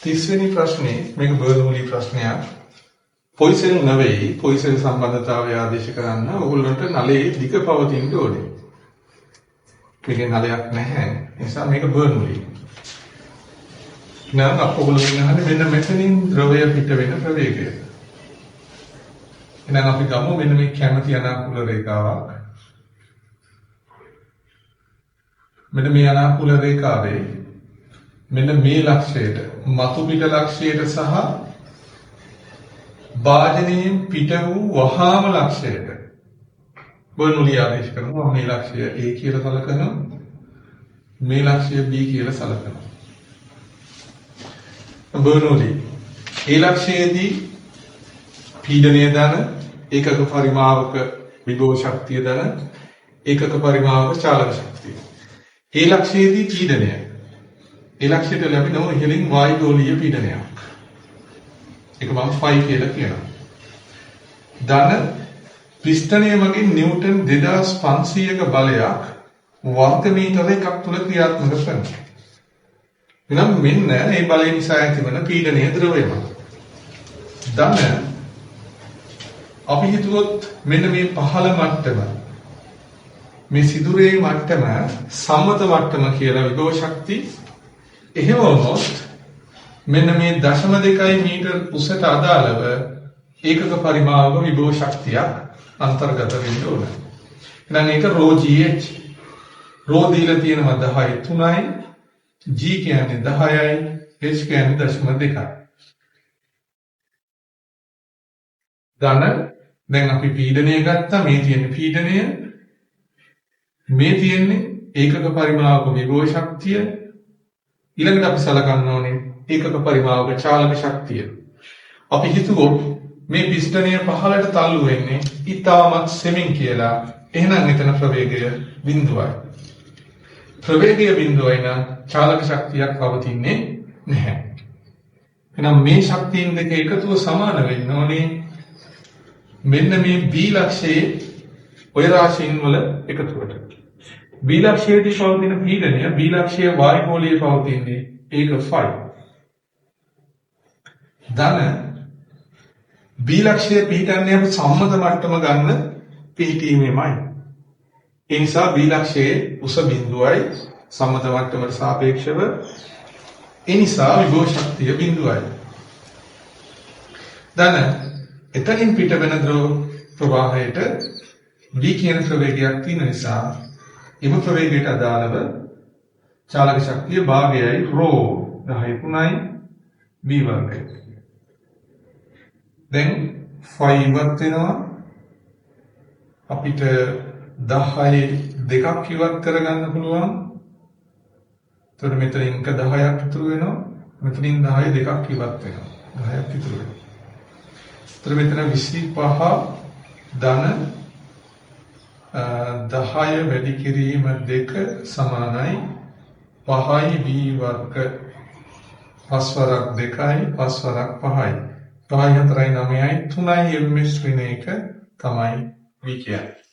30 වෙනි ප්‍රශ්නේ මේක බර්නූලි ප්‍රශ්නයක්. පොයිසන් නෙවෙයි පොයිසන් සම්බන්ධතාවය ආදේශ කරන්න ඕගොල්ලන්ට නලයේ දිග පවතින්න ඕනේ. මේකේ නලයක් නැහැ. ඒ නිසා මේක බර්නූලි. නම් අපෝගොල්ලෝ ඉන්නහනේ මෙන්න මෙතනින් ද්‍රවය පිට වෙන ප්‍රවේගය. එහෙනම් අපි ගමු මෙන්න මේ කැමති අනාකූල රේඛාවක්. මෙන්න මේ අනාකූල රේඛාවේ මෙන්න මේ ලක්ෂයට මතු පිට ලක්ෂයට සහ භාජනයෙන් පිට වූ වහාම ලක්ෂයට බර්නූලි ආදේශ කරනවා. මේ ලක්ෂය A කියලා සලකනවා, මේ ලක්ෂය B කියලා සලකනවා. බර්නූලි ඒ ලක්ෂයේදී පීඩනය ධන, ඒකක පරිමාවක විභව ශක්තිය ධන, ඒකක පරිමාවක චාලක ශක්තිය. ඒ ලක්ෂයේදී පීඩනය ඒ ලක්ෂයට ලැබෙනවා ඉහළින් වායුගෝලීය පීඩනයක්. ඒක මම 5 කියලා කියනවා. ධන පිස්ටනය මගින් නිව්ටන් 2500ක බලයක් වර්ග මීටර එකක් තුල ක්‍රියාත්මක කරනවා. එනම් මෙන්න මේ බලය නිසා ඇතිවන පීඩනය ද්‍රවයම. ධන අපි හිතුවොත් මෙන්න මේ පහළ මට්ටම මේ සිදුරේ මට්ටම සම්මත මට්ටම කියලා විභව ශක්තිය. එහෙම වුණොත් මෙන්න මේ 0.2 මීටර උසට අදාළව ඒකක පරිමාවක විභව ශක්තියක් අන්තර්ගත වෙන්න ඕන. එහෙනම් ඒක ρGH. ρ දීලා තියෙනවා 10.3යි, G කියන්නේ 10යි, H කියන්නේ 0.2යි. ධන දැන් අපි පීඩනය ගත්තා. මේ තියෙන පීඩනය, මේ තියෙන්නේ ඒකක පරිමාවක විභව ශක්තිය. ඊළඟට අපි සලකන්න ඕනේ ඒකක පරිමාවක චාලක ශක්තිය. අපි හිතුවොත් මේ පිස්ටනය පහළට තල්ලු වෙන්නේ ඉතාමත් සෙමින් කියලා. එහෙනම් එතන ප්‍රවේගය බිඳුවයි. ප්‍රවේගය බිඳුවයි නම් චාලක ශක්තියක් පවතින්නේ නැහැ. එහෙනම් මේ ශක්තියින් දෙක එකතුව සමාන වෙන්න ඕනේ මෙන්න මේ B ලක්ෂයේ ඔය රාශීන් වල එකතුවට. B ලක්ෂයේදී පවතින පීඩනය B ලක්ෂයේ වායුගෝලීය පවතින්නේ ඒක 5. ධන B ලක්ෂයේ පිහිටන්නේ අපි සම්මත මට්ටම ගන්න පිහිටීමේමයි. ඒ නිසා B ලක්ෂයේ උස බිඳුවයි සම්මත මට්ටමට සාපේක්ෂව. ඒ නිසා විභව ශක්තිය බිඳුවයි. ධන එතනින් පිට වෙන ද්‍රව ප්‍රවාහයට B කියන ප්‍රවේගයක් තියෙන නිසා එම ප්‍රවේගයට අදාළව චාලක ශක්තිය භාගයයි ρ 10.3යි B වර්ගය. දැන් 5 ඉවත් වෙනවා. අපිට 10 දෙකක් ඉවත් කරගන්න පුළුවන්. එතකොට මෙතනින් 10ක් ඉතුරු වෙනවා. මෙතනින් 10 දෙකක් ඉවත් වෙනවා. 10ක් ඉතුරු වෙනවා. එතකොට මෙතන 25 ධන 10 වැඩි කිරීම 2 සමානයි 5යි B වර්ග. 5 වරක් 2යි 5 වරක් 5යි 5යි 4යි 9යි 3යි ms වෙන එක තමයි B කියන්නේ.